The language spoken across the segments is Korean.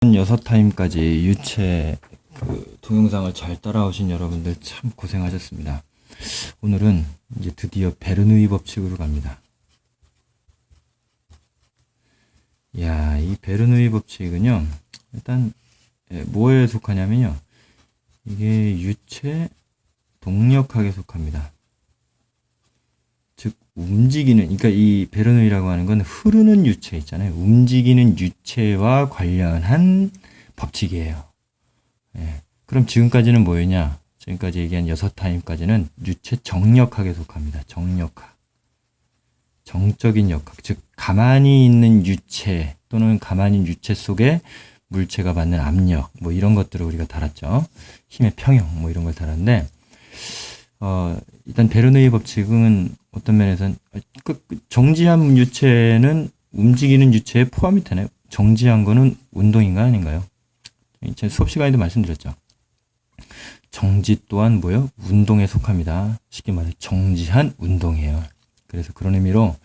6타임까지 유체 동영상을 잘 따라오신 여러분들 참 고생하셨습니다. 오늘은 이제 드디어 베르누이 법칙으로 갑니다. 야, 이 베르누이 법칙은요, 일단 뭐에 속하냐면요, 이게 유체 동력학에 속합니다. 즉 움직이는, 그러니까 이 베르누이라고 하는 건 흐르는 유체 있잖아요. 움직이는 유체와 관련한 법칙이에요. 예. 그럼 지금까지는 뭐였냐? 지금까지 얘기한 6타임까지는 유체 정력학에 속합니다. 정력학. 정적인 역학. 즉 가만히 있는 유체 또는 가만히 있는 유체 속에 물체가 받는 압력, 뭐 이런 것들을 우리가 다뤘죠. 힘의 평형, 뭐 이런 걸 다뤘는데, 일단 베르누이 법칙은 어떤 면에서는 정지한 유체는 움직이는 유체에 포함이 되나요? 정지한 거는 운동인가 아닌가요? 제 수업 시간에도 말씀드렸죠. 정지 또한 뭐예요? 운동에 속합니다. 쉽게 말해 정지한 운동이에요. 그래서 그런 의미로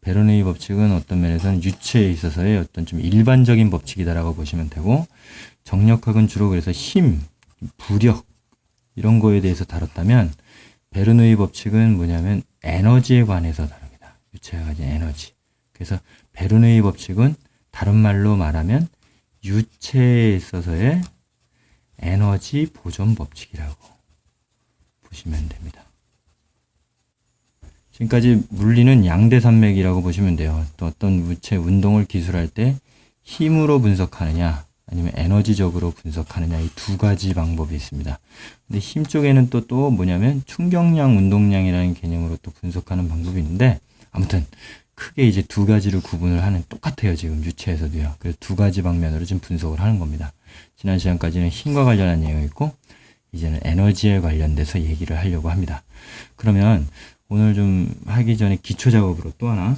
베르누이 법칙은 어떤 면에서는 유체에 있어서의 어떤 좀 일반적인 법칙이다라고 보시면 되고, 정력학은 주로 그래서 힘, 부력 이런 거에 대해서 다뤘다면, 베르누이 법칙은 뭐냐면 에너지에 관해서 다룹니다. 유체가 가진 에너지. 그래서 베르누이 법칙은 다른 말로 말하면 유체에 있어서의 에너지 보존 법칙이라고 보시면 됩니다. 지금까지 물리는 양대산맥이라고 보시면 돼요. 또 어떤 물체 운동을 기술할 때 힘으로 분석하느냐 아니면 에너지적으로 분석하느냐, 이 두 가지 방법이 있습니다. 근데 힘 쪽에는 또 뭐냐면 충격량, 운동량이라는 개념으로 또 분석하는 방법이 있는데, 아무튼 크게 이제 두 가지를 구분을 하는, 똑같아요. 지금 유체에서도요. 그래서 두 가지 방면으로 지금 분석을 하는 겁니다. 지난 시간까지는 힘과 관련한 내용이었고, 이제는 에너지에 관련돼서 얘기를 하려고 합니다. 그러면 오늘 좀 하기 전에 기초 작업으로 또 하나,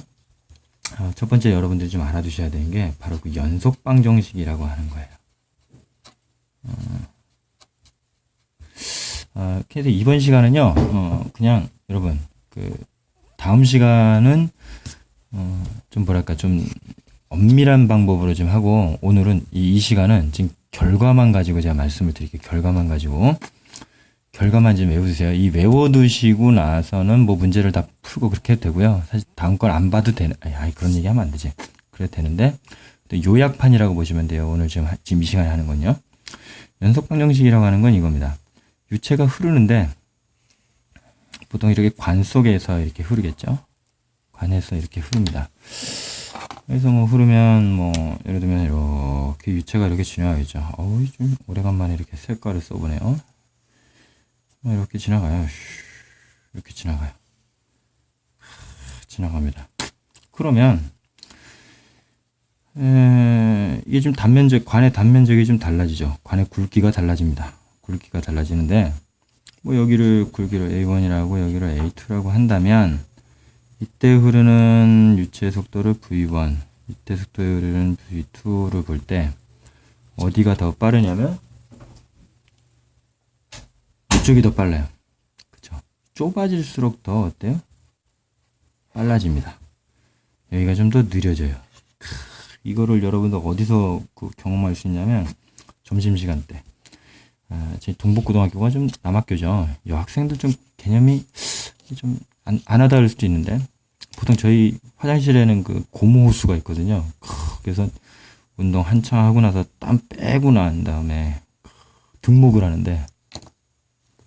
첫 번째 여러분들이 좀 알아두셔야 되는 게 바로 그 연속방정식이라고 하는 거예요. 그래서 이번 시간은요, 그냥 여러분 다음 시간은 좀 뭐랄까 좀 엄밀한 방법으로 좀 하고, 오늘은 이 시간은 지금 결과만 가지고 제가 말씀을 드릴게요. 결과만 가지고. 결과만 좀 외워두세요. 이 외워두시고 나서는 뭐 문제를 다 풀고 그렇게 해도 되고요. 사실 다음 걸 안 봐도 되는, 그런 얘기 하면 안 되지. 그래도 되는데, 또 요약판이라고 보시면 돼요. 오늘 지금 이 시간에 하는 건요. 연속방정식이라고 하는 건 이겁니다. 유체가 흐르는데, 보통 이렇게 관 속에서 이렇게 흐르겠죠. 관에서 이렇게 흐릅니다. 그래서 뭐 흐르면 뭐, 예를 들면 이렇게 유체가 이렇게 지나가겠죠. 좀 오래간만에 이렇게 색깔을 써보네요. 이렇게 지나가요. 이렇게 지나가요. 지나갑니다. 그러면 이게 좀 관의 단면적이 좀 달라지죠. 관의 굵기가 달라집니다. 굵기가 달라지는데, 뭐 여기를 굵기를 A1이라고 여기를 A2라고 한다면, 이때 흐르는 유체 속도를 V1, 이때 속도에 흐르는 V2를 볼 때 어디가 더 빠르냐면 이쪽이 더 빨라요. 그쵸? 좁아질수록 더 어때요? 빨라집니다. 여기가 좀 더 느려져요. 이거를 여러분들 어디서 경험할 수 있냐면, 점심시간 때. 제 동북고등학교가 좀 남학교죠. 여학생들 좀 개념이 좀 안 하다 그럴 수도 있는데, 보통 저희 화장실에는 고무호수가 있거든요. 그래서 운동 한창 하고 나서 땀 빼고 난 다음에 등목을 하는데,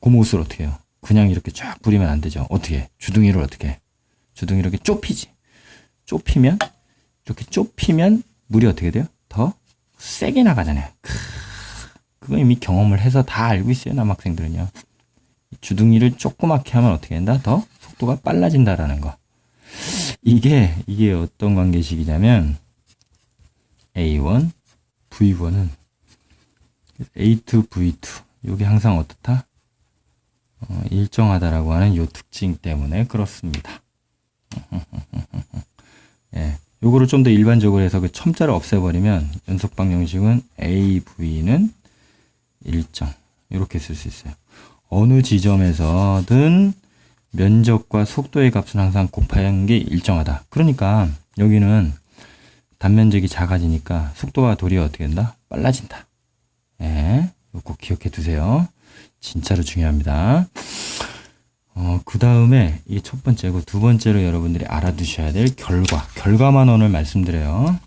고무호스를 어떻게 해요? 그냥 이렇게 쫙 뿌리면 안 되죠. 어떻게 해? 주둥이를 어떻게 해? 주둥이를 이렇게 좁히지. 이렇게 좁히면 물이 어떻게 돼요? 더 세게 나가잖아요. 그거 이미 경험을 해서 다 알고 있어요. 남학생들은요. 주둥이를 조그맣게 하면 어떻게 된다? 더 속도가 빨라진다라는 거. 이게 어떤 관계식이냐면, A1, V1은 A2, V2. 이게 항상 어떻다? 일정하다라고 하는 요 특징 때문에 그렇습니다. 예, 요거를 좀 더 일반적으로 해서 그 첨자를 없애버리면 연속방정식은 AV는 일정, 이렇게 쓸 수 있어요. 어느 지점에서든 면적과 속도의 값은 항상 곱하는 게 일정하다. 그러니까 여기는 단면적이 작아지니까 속도와 도리어 어떻게 된다? 빨라진다. 예, 꼭 기억해 두세요. 진짜로 중요합니다. 그 다음에 이 첫 번째고 두 번째로 여러분들이 알아두셔야 될 결과만 오늘 말씀드려요.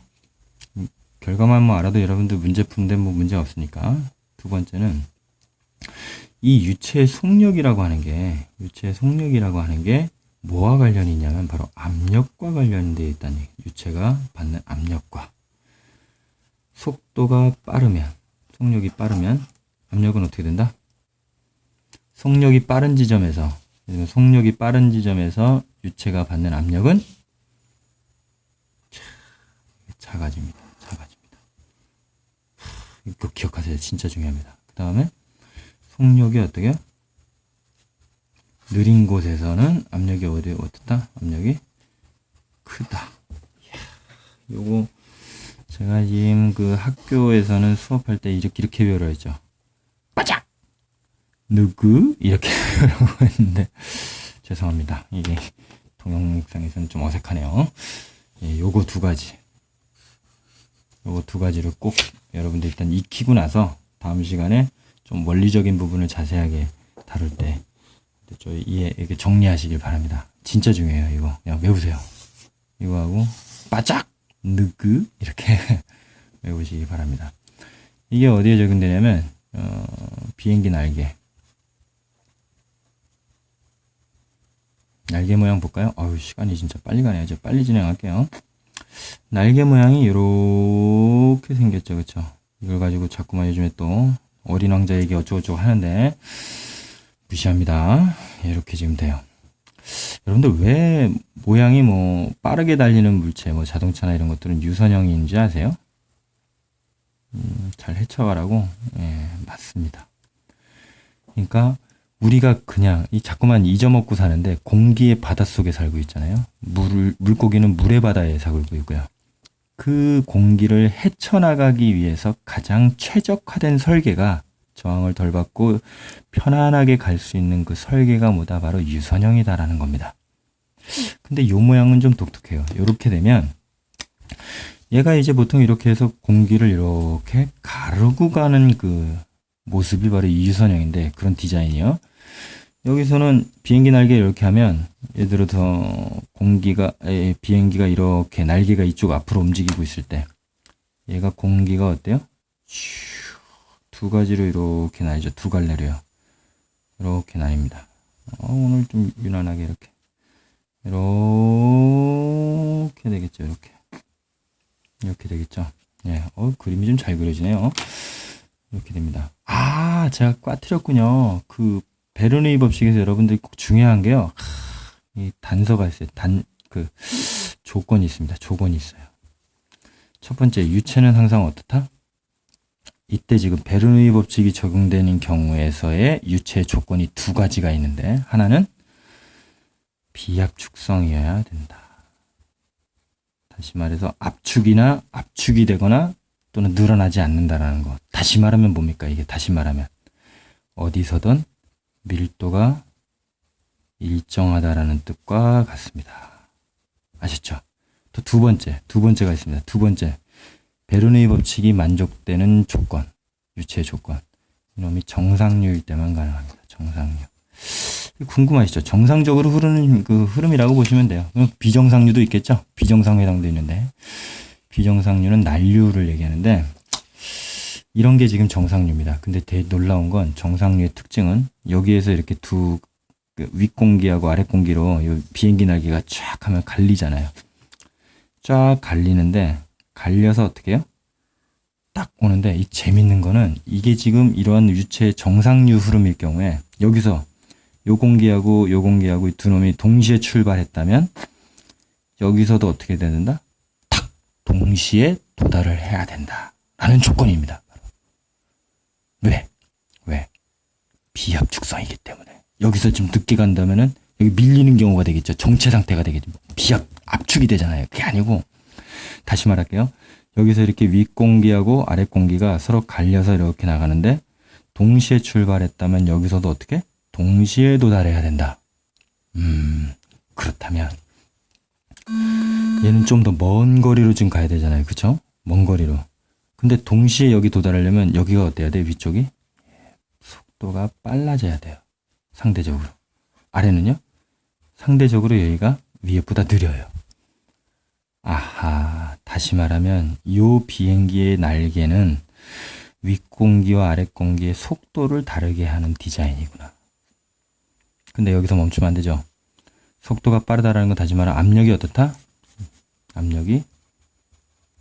결과만 알아도 여러분들 문제 푸는데 뭐 문제 없으니까. 두 번째는 이 유체의 속력이라고 하는 게 뭐와 관련이 있냐면 바로 압력과 관련되어 있다는 얘기. 유체가 받는 압력과. 속력이 빠르면 압력은 어떻게 된다? 속력이 빠른 지점에서 유체가 받는 압력은 작아집니다. 이거 기억하세요. 진짜 중요합니다. 그 다음에 속력이 어떻게? 느린 곳에서는 압력이 어떻다? 압력이 크다. 요거 제가 지금 그 학교에서는 수업할 때 이렇게 배우려 했죠. 빠짝! 누구? 이렇게 배우라고 했는데 죄송합니다. 이게 동영상에서는 좀 어색하네요. 예, 요거 두 가지를 꼭 여러분들 일단 익히고 나서 다음 시간에 좀 원리적인 부분을 자세하게 다룰 때 이게 정리하시길 바랍니다. 진짜 중요해요. 이거 그냥 외우세요. 이거하고 바짝 느그 이렇게 외우시기 바랍니다. 이게 어디에 적용되냐면 비행기 날개 모양 볼까요? 시간이 진짜 빨리 가네요. 이제 빨리 진행할게요. 날개 모양이 이렇게 생겼죠. 그쵸? 이걸 가지고 자꾸만 요즘에 또 어린 왕자 얘기 어쩌고저쩌고 하는데 무시합니다. 이렇게 지금 돼요. 여러분들 왜 모양이 뭐 빠르게 달리는 물체, 뭐 자동차나 이런 것들은 유선형인지 아세요? 잘 헤쳐가라고. 예, 맞습니다. 그러니까 우리가 그냥 자꾸만 잊어먹고 사는데 공기의 바닷속에 살고 있잖아요. 물고기는 물의 바다에 살고 있고요. 그 공기를 헤쳐나가기 위해서 가장 최적화된 설계가 저항을 덜 받고 편안하게 갈 수 있는 그 설계가 뭐다? 바로 유선형이다라는 겁니다. 근데 요 모양은 좀 독특해요. 이렇게 되면 얘가 이제 보통 이렇게 해서 공기를 이렇게 가르고 가는 그 모습이 바로 이 유선형인데 그런 디자인이요. 여기서는 비행기 날개 이렇게 하면 예를 들어서 비행기가 이렇게 날개가 이쪽 앞으로 움직이고 있을 때 얘가 공기가 어때요? 두 가지로 이렇게 날죠. 두 갈래로요. 이렇게 날입니다. 오늘 좀 유난하게 이렇게 되겠죠. 이렇게 되겠죠. 예, 그림이 좀 잘 그려지네요. 이렇게 됩니다. 제가 꽈트렸군요. 그 베르누이 법칙에서 여러분들이 꼭 중요한 게요. 이 단서가 있어요. 조건이 있습니다. 조건이 있어요. 첫 번째, 유체는 항상 어떻다? 이때 지금 베르누이 법칙이 적용되는 경우에서의 유체의 조건이 두 가지가 있는데 하나는 비압축성이어야 된다. 다시 말해서 압축이 되거나 또는 늘어나지 않는다라는 것. 다시 말하면 뭡니까? 이게 다시 말하면 어디서든 밀도가 일정하다라는 뜻과 같습니다. 아셨죠? 또 두 번째가 있습니다. 두 번째, 베르누이 법칙이 만족되는 조건, 유체의 조건. 이놈이 정상류일 때만 가능합니다. 정상류. 궁금하시죠? 정상적으로 흐르는 그 흐름이라고 보시면 돼요. 비정상류도 있겠죠? 비정상회당도 있는데 비정상류는 난류를 얘기하는데 이런 게 지금 정상류입니다. 근데 되게 놀라운 건 정상류의 특징은 여기에서 이렇게 윗공기하고 아랫공기로 이 비행기 날개가 쫙 하면 갈리잖아요. 쫙 갈리는데 갈려서 어떻게 해요? 딱 오는데 이 재밌는 거는 이게 지금 이러한 유체의 정상류 흐름일 경우에 여기서 요 공기하고 이 두 놈이 동시에 출발했다면 여기서도 어떻게 된다? 탁! 동시에 도달을 해야 된다. 라는 조건입니다. 왜? 비압축성이기 때문에. 여기서 좀 늦게 간다면은 여기 밀리는 경우가 되겠죠. 정체 상태가 되겠죠. 압축이 되잖아요. 그게 아니고 다시 말할게요. 여기서 이렇게 윗공기하고 아랫공기가 서로 갈려서 이렇게 나가는데 동시에 출발했다면 여기서도 어떻게? 동시에 도달해야 된다. 그렇다면 얘는 좀 더 먼 거리로 지금 가야 되잖아요. 그쵸? 먼 거리로. 근데 동시에 여기 도달하려면 여기가 어때야 돼? 위쪽이? 속도가 빨라져야 돼요. 상대적으로. 아래는요? 상대적으로 여기가 위에보다 느려요. 아하, 다시 말하면 이 비행기의 날개는 윗공기와 아랫공기의 속도를 다르게 하는 디자인이구나. 근데 여기서 멈추면 안 되죠. 속도가 빠르다라는 건 다시 말하면 압력이 어떻다? 압력이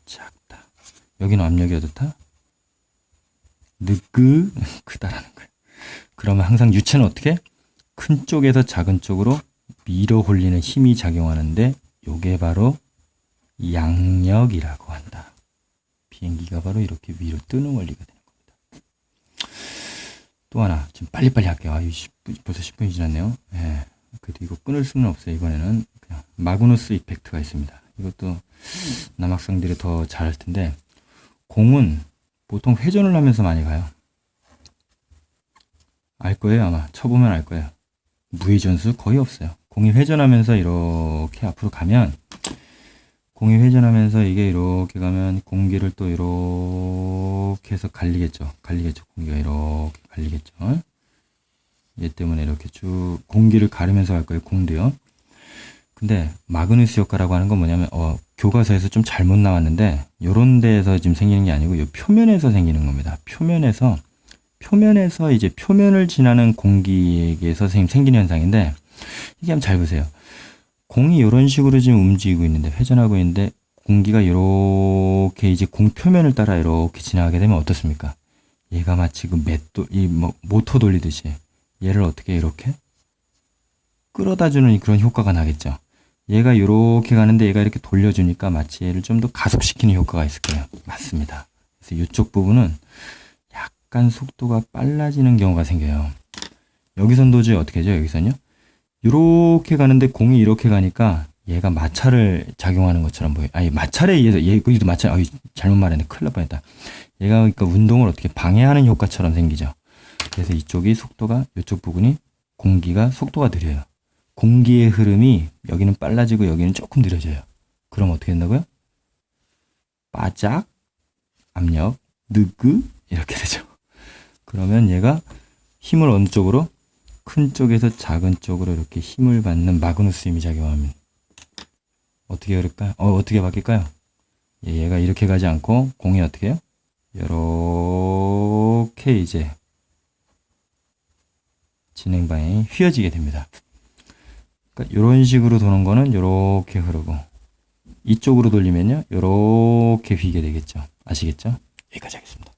작다. 여기는 압력이 어떻다? 크다라는 거예요. 그러면 항상 유체는 어떻게? 큰 쪽에서 작은 쪽으로 밀어 올리는 힘이 작용하는데 요게 바로 양력이라고 한다. 비행기가 바로 이렇게 위로 뜨는 원리가 되는 겁니다. 또 하나, 지금 빨리빨리 할게요. 벌써 10분이 지났네요. 예. 그래도 이거 끊을 수는 없어요. 이번에는 그냥 마그누스 이펙트가 있습니다. 이것도 남학생들이 더 잘할 텐데, 공은 보통 회전을 하면서 많이 가요. 알 거예요, 아마. 쳐보면 알 거예요. 무회전수 거의 없어요. 공이 회전하면서 이렇게 앞으로 가면, 공이 회전하면서 이게 이렇게 가면 공기를 또 이렇게 해서 갈리겠죠. 공기가 이렇게 갈리겠죠. 얘 때문에 이렇게 쭉 공기를 가르면서 갈 거예요. 공도요. 근데 마그누스 효과라고 하는 건 뭐냐면 교과서에서 좀 잘못 나왔는데 요런 데에서 지금 생기는 게 아니고 요 표면에서 생기는 겁니다. 표면에서 이제 표면을 지나는 공기에서 선생님 생기는 현상인데 이게 한번 잘 보세요. 공이 이런 식으로 지금 움직이고 있는데 회전하고 있는데 공기가 이렇게 이제 공 표면을 따라 이렇게 지나가게 되면 어떻습니까? 얘가 마치 그 모터 돌리듯이 얘를 어떻게 이렇게 끌어다주는 그런 효과가 나겠죠. 얘가 이렇게 가는데 얘가 이렇게 돌려주니까 마치 얘를 좀 더 가속시키는 효과가 있을 거예요. 맞습니다. 그래서 이쪽 부분은 약간 속도가 빨라지는 경우가 생겨요. 여기선 도저히 어떻게 하죠? 여기선요? 이렇게 가는데 공이 이렇게 가니까 얘가 마찰을 작용하는 것처럼 보여요. 아니, 마찰에 의해서, 여기도 마찰, 잘못 말했네. 큰일 날 뻔했다. 얘가 그러니까 운동을 어떻게 방해하는 효과처럼 생기죠. 그래서 이쪽이 속도가, 이쪽 부분이 공기가 속도가 느려요. 공기의 흐름이 여기는 빨라지고 여기는 조금 느려져요. 그럼 어떻게 된다고요? 바짝, 압력, 이렇게 되죠. 그러면 얘가 힘을 어느 쪽으로? 큰 쪽에서 작은 쪽으로 이렇게 힘을 받는 마그누스 힘이 작용하면 어떻게 그럴까요? 어떻게 바뀔까요? 얘가 이렇게 가지 않고 공이 어떻게 해요? 이렇게 이제 진행 방향이 휘어지게 됩니다. 그러니까 이런 식으로 도는 거는 이렇게 흐르고 이쪽으로 돌리면요 이렇게 휘게 되겠죠. 아시겠죠? 여기까지 하겠습니다.